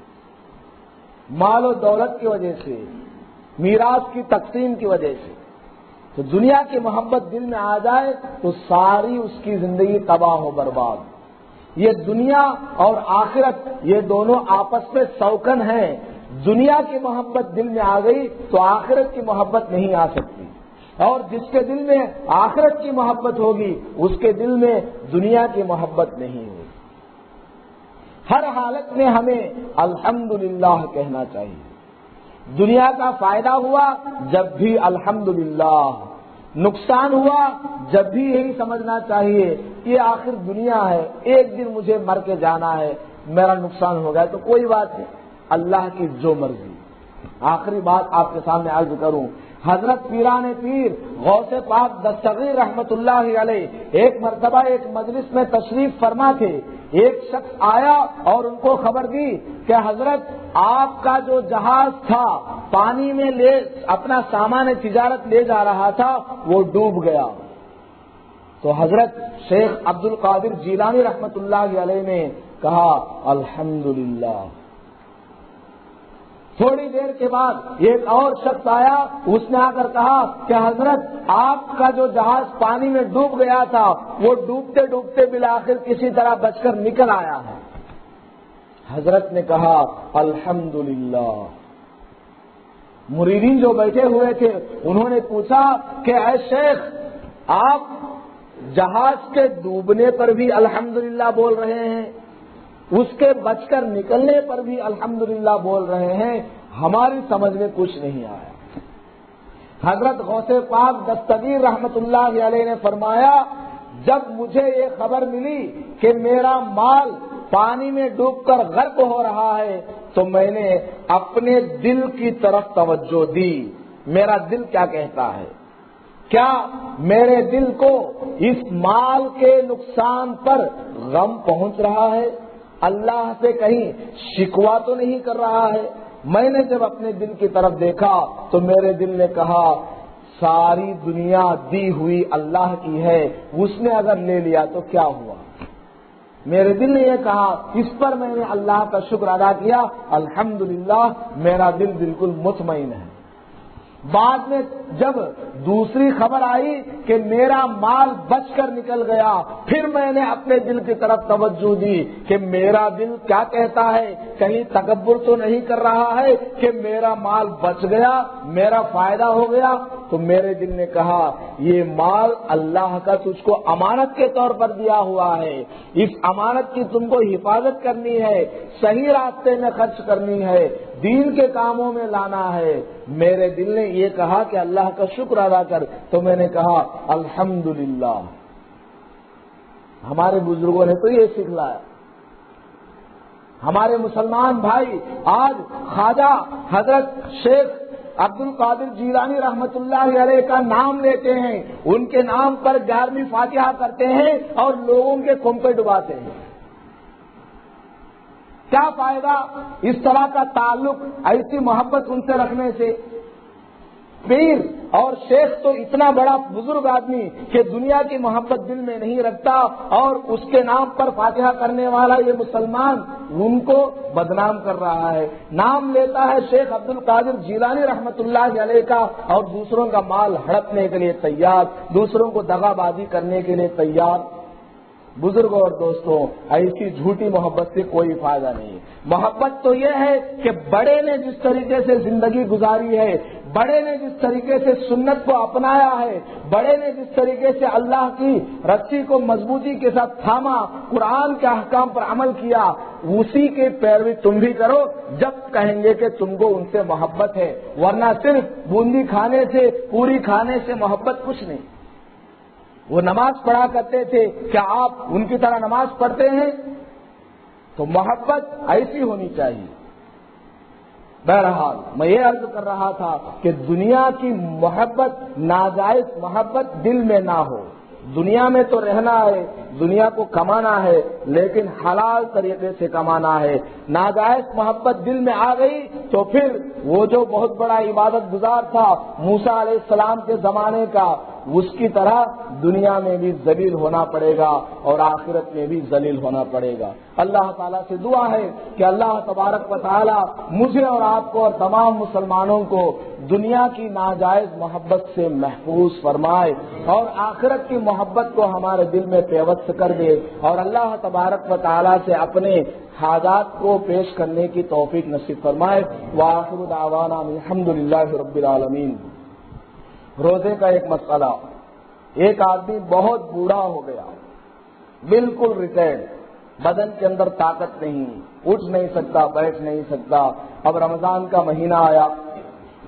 Speaker 1: مال و دولت کی وجہ سے، میراث کی تقسیم کی وجہ سے۔ تو دنیا کی محبت دل میں آ جائے تو ساری اس کی زندگی تباہ و برباد۔ یہ دنیا اور آخرت یہ دونوں آپس میں سوکن ہیں، دنیا کی محبت دل میں آ گئی تو آخرت کی محبت نہیں آ سکتی، اور جس کے دل میں آخرت کی محبت ہوگی اس کے دل میں دنیا کی محبت نہیں ہوگی۔ ہر حالت میں ہمیں الحمدللہ کہنا چاہیے۔ دنیا کا فائدہ ہوا جب بھی الحمدللہ، نقصان ہوا جب بھی یہی سمجھنا چاہیے یہ آخر دنیا ہے، ایک دن مجھے مر کے جانا ہے، میرا نقصان ہو گیا تو کوئی بات نہیں، اللہ کی جو مرضی۔ آخری بات آپ کے سامنے عرض کروں، حضرت پیران پیر غوث پاک دستگیر رحمت اللہ علیہ ایک مرتبہ ایک مجلس میں تشریف فرما تھے، ایک شخص آیا اور ان کو خبر دی کہ حضرت آپ کا جو جہاز تھا پانی میں لے اپنا سامان تجارت لے جا رہا تھا وہ ڈوب گیا۔ تو حضرت شیخ عبد القادر جیلانی رحمت اللہ علیہ نے کہا الحمدللہ۔ تھوڑی دیر کے بعد ایک اور شخص آیا، اس نے آ کر کہا کہ حضرت آپ کا جو جہاز پانی میں ڈوب گیا تھا وہ ڈوبتے ڈوبتے بالآخر کسی طرح بچ کر نکل آیا ہے۔ حضرت نے کہا الحمدللہ۔ مریدین جو بیٹھے ہوئے تھے انہوں نے پوچھا کہ اے شیخ، آپ جہاز کے ڈوبنے پر بھی الحمدللہ بول رہے ہیں، اس کے بچ کر نکلنے پر بھی الحمدللہ بول رہے ہیں، ہماری سمجھ میں کچھ نہیں آیا۔ حضرت غوث پاک دستگیر رحمت اللہ علیہ نے فرمایا جب مجھے یہ خبر ملی کہ میرا مال پانی میں ڈوب کر غرق ہو رہا ہے تو میں نے اپنے دل کی طرف توجہ دی، میرا دل کیا کہتا ہے، کیا میرے دل کو اس مال کے نقصان پر غم پہنچ رہا ہے، اللہ سے کہیں شکوہ تو نہیں کر رہا ہے۔ میں نے جب اپنے دل کی طرف دیکھا تو میرے دل نے کہا ساری دنیا دی ہوئی اللہ کی ہے، اس نے اگر لے لیا تو کیا ہوا۔ میرے دل نے یہ کہا، اس پر میں نے اللہ کا شکر ادا کیا، الحمدللہ، میرا دل بالکل مطمئن ہے۔ بعد میں جب دوسری خبر آئی کہ میرا مال بچ کر نکل گیا، پھر میں نے اپنے دل کی طرف توجہ دی کہ میرا دل کیا کہتا ہے، کہیں تکبر تو نہیں کر رہا ہے کہ میرا مال بچ گیا، میرا فائدہ ہو گیا۔ تو میرے دل نے کہا یہ مال اللہ کا تجھ کو امانت کے طور پر دیا ہوا ہے، اس امانت کی تم کو حفاظت کرنی ہے، صحیح راستے میں خرچ کرنی ہے، دین کے کاموں میں لانا ہے۔ میرے دل نے یہ کہا کہ اللہ کا شکر ادا کر، تو میں نے کہا الحمدللہ۔ ہمارے بزرگوں نے تو یہ سکھلایا۔ ہمارے مسلمان بھائی آج خواجہ حضرت شیخ عبد القادر جیلانی رحمت اللہ علیہ کا نام لیتے ہیں، ان کے نام پر 11ویں فاتحہ کرتے ہیں اور لوگوں کے کمپے ڈباتے ہیں۔ کیا فائدہ اس طرح کا تعلق، ایسی محبت ان سے رکھنے سے؟ پیر اور شیخ تو اتنا بڑا بزرگ آدمی کہ دنیا کی محبت دل میں نہیں رکھتا، اور اس کے نام پر فاتحہ کرنے والا یہ مسلمان ان کو بدنام کر رہا ہے۔ نام لیتا ہے شیخ عبد القادر جیلانی رحمت اللہ علیہ کا، اور دوسروں کا مال ہڑپنے کے لیے تیار، دوسروں کو دغا بازی کرنے کے لیے تیار۔ بزرگوں اور دوستوں، ایسی جھوٹی محبت سے کوئی فائدہ نہیں۔ محبت تو یہ ہے کہ بڑے نے جس طریقے سے زندگی گزاری ہے، بڑے نے جس طریقے سے سنت کو اپنایا ہے، بڑے نے جس طریقے سے اللہ کی رسی کو مضبوطی کے ساتھ تھاما، قرآن کے احکام پر عمل کیا، اسی کے پیروی تم بھی کرو جب کہیں گے کہ تم کو ان سے محبت ہے، ورنہ صرف بوندی کھانے سے، پوری کھانے سے محبت کچھ نہیں۔ وہ نماز پڑھا کرتے تھے، کیا آپ ان کی طرح نماز پڑھتے ہیں؟ تو محبت ایسی ہونی چاہیے۔ بہرحال میں یہ عرض کر رہا تھا کہ دنیا کی محبت، ناجائز محبت دل میں نہ ہو۔ دنیا میں تو رہنا ہے، دنیا کو کمانا ہے، لیکن حلال طریقے سے کمانا ہے۔ ناجائز محبت دل میں آ گئی تو پھر وہ جو بہت بڑا عبادت گزار تھا موسیٰ علیہ السلام کے زمانے کا، اس کی طرح دنیا میں بھی ذلیل ہونا پڑے گا اور آخرت میں بھی ذلیل ہونا پڑے گا۔ اللہ تعالیٰ سے دعا ہے کہ اللہ تبارک و تعالیٰ مجھے اور آپ کو اور تمام مسلمانوں کو دنیا کی ناجائز محبت سے محفوظ فرمائے، اور آخرت کی محبت کو ہمارے دل میں پیوست کر دے، اور اللہ تبارک و تعالیٰ سے اپنے حاجات کو پیش کرنے کی توفیق نصیب فرمائے۔ وآخر دعوانا الحمدللہ رب العالمین۔ روزے کا ایک مسئلہ، ایک آدمی بہت بوڑھا ہو گیا، بالکل ریٹائرڈ، بدن کے اندر طاقت نہیں، اٹھ نہیں سکتا، بیٹھ نہیں سکتا، اب رمضان کا مہینہ آیا،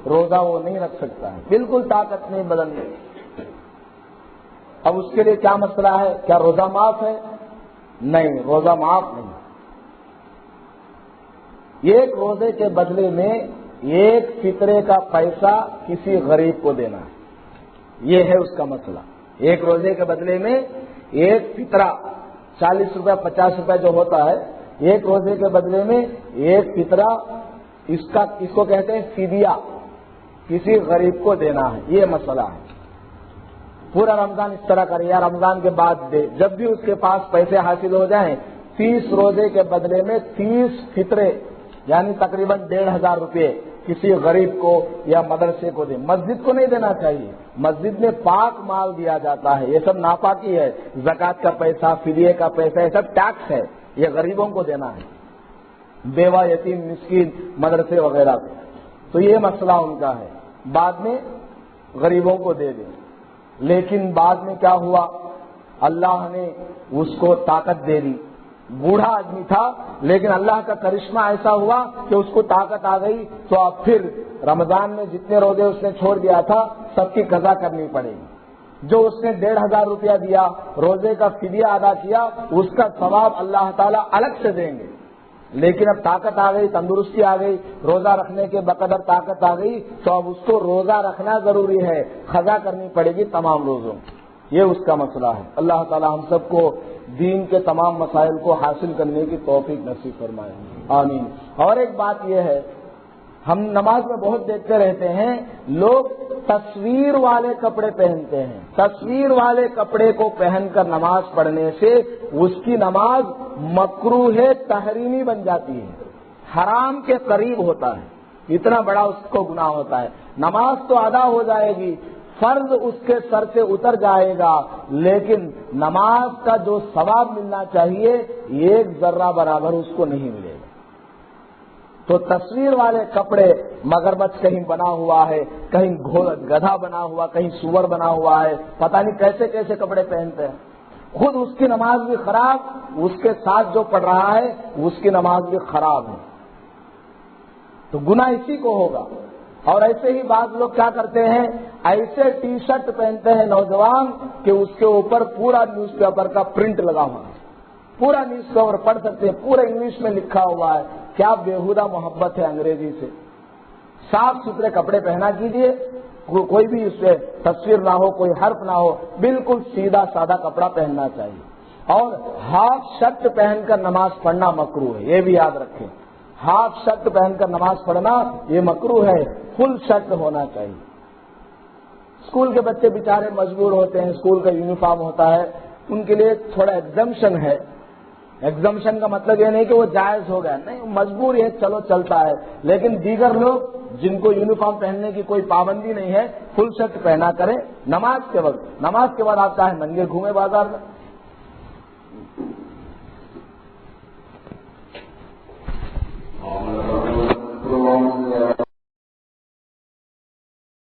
Speaker 1: روزہ وہ نہیں رکھ سکتا ہے، بالکل طاقت نہیں بدن میں۔ اب اس کے لیے کیا مسئلہ ہے؟ کیا روزہ معاف ہے؟ نہیں، روزہ معاف نہیں۔ ایک روزے کے بدلے میں ایک فطرے کا پیسہ کسی غریب کو دینا ہے، یہ ہے اس کا مسئلہ۔ ایک روزے کے بدلے میں ایک فطرہ 40 روپے 50 روپے جو ہوتا ہے، ایک روزے کے بدلے میں ایک فطرہ، اس کو کہتے ہیں فدیہ، کسی غریب کو دینا ہے، یہ مسئلہ ہے۔ پورا رمضان اس طرح کرے یا رمضان کے بعد دے، جب بھی اس کے پاس پیسے حاصل ہو جائیں 30 روزے کے بدلے میں 30 فطرے، یعنی تقریباً 1500 روپے کسی غریب کو یا مدرسے کو دے۔ مسجد کو نہیں دینا چاہیے، مسجد میں پاک مال دیا جاتا ہے، یہ سب ناپاکی ہے، زکوٰۃ کا پیسہ، فدیے کا پیسہ، یہ سب ٹیکس ہے، یہ غریبوں کو دینا ہے، بیوہ، یتیم، مسکین، مدرسے وغیرہ کو۔ تو یہ مسئلہ ان کا ہے، بعد میں غریبوں کو دے دیں۔ لیکن بعد میں کیا ہوا، اللہ نے اس کو طاقت دے دی، بوڑھا آدمی تھا لیکن اللہ کا کرشمہ ایسا ہوا کہ اس کو طاقت آ گئی، تو اب پھر رمضان میں جتنے روزے اس نے چھوڑ دیا تھا سب کی قضا کرنی پڑے گی۔ جو اس نے 1500 روپیہ دیا، روزے کا فدیہ ادا کیا، اس کا ثواب اللہ تعالیٰ الگ سے دیں گے۔ لیکن اب طاقت آ گئی، تندرستی آ گئی، روزہ رکھنے کے بقدر طاقت آ گئی، تو اب اس کو روزہ رکھنا ضروری ہے، قضا کرنی پڑے گی تمام روزوں۔ یہ اس کا مسئلہ ہے۔ اللہ تعالیٰ ہم سب کو دین کے تمام مسائل کو حاصل کرنے کی توفیق نصیب فرمائے، آمین۔ اور ایک بات یہ ہے، ہم نماز میں بہت دیکھتے رہتے ہیں، لوگ تصویر والے کپڑے پہنتے ہیں، تصویر والے کپڑے کو پہن کر نماز پڑھنے سے اس کی نماز مکروہ تحریمی بن جاتی ہے، حرام کے قریب ہوتا ہے۔ اتنا بڑا اس کو گناہ ہوتا ہے. نماز تو ادا ہو جائے گی، فرض اس کے سر سے اتر جائے گا، لیکن نماز کا جو ثواب ملنا چاہیے ایک ذرہ برابر اس کو نہیں ملے گا. تو تصویر والے کپڑے، مگرمچھ کہیں بنا ہوا ہے، کہیں گدھا بنا ہوا، کہیں سور بنا ہوا ہے، پتہ نہیں کیسے کیسے کپڑے پہنتے ہیں، خود اس کی نماز بھی خراب، اس کے ساتھ جو پڑھ رہا ہے اس کی نماز بھی خراب ہے. تو گناہ اسی کو ہوگا. اور ایسے ہی بعض لوگ کیا کرتے ہیں، ایسے ٹی شرٹ پہنتے ہیں نوجوان کہ اس کے اوپر پورا نیوز پیپر کا پرنٹ لگا ہوا ہے، پورا نیوز پیپر پڑھ سکتے ہیں، پورا انگلش میں لکھا ہوا ہے. کیا بےہودہ محبت ہے انگریزی سے. صاف ستھرے کپڑے پہنا کیجیے، کوئی بھی اس پہ تصویر نہ ہو، کوئی حرف نہ ہو، بالکل سیدھا سادہ کپڑا پہننا چاہیے. اور ہاف شرٹ پہن کر نماز پڑھنا مکروہ ہے، یہ بھی یاد رکھیں. ہاف شرٹ پہن کر نماز پڑھنا یہ مکروہ ہے، فل شرٹ ہونا چاہیے. اسکول کے بچے بیچارے مجبور ہوتے ہیں، اسکول کا یونیفارم ہوتا ہے، ان کے لیے تھوڑا ایگزمپشن ہے. ایگزمپشن کا مطلب یہ نہیں کہ وہ جائز ہو گیا، نہیں، مجبور ہے، چلو چلتا ہے. لیکن دیگر لوگ جن کو یونیفارم پہننے کی کوئی پابندی نہیں ہے، فل شرٹ پہنا کریں نماز کے وقت. نماز کے بعد آپ چاہے ننگے گھومے بازار میں.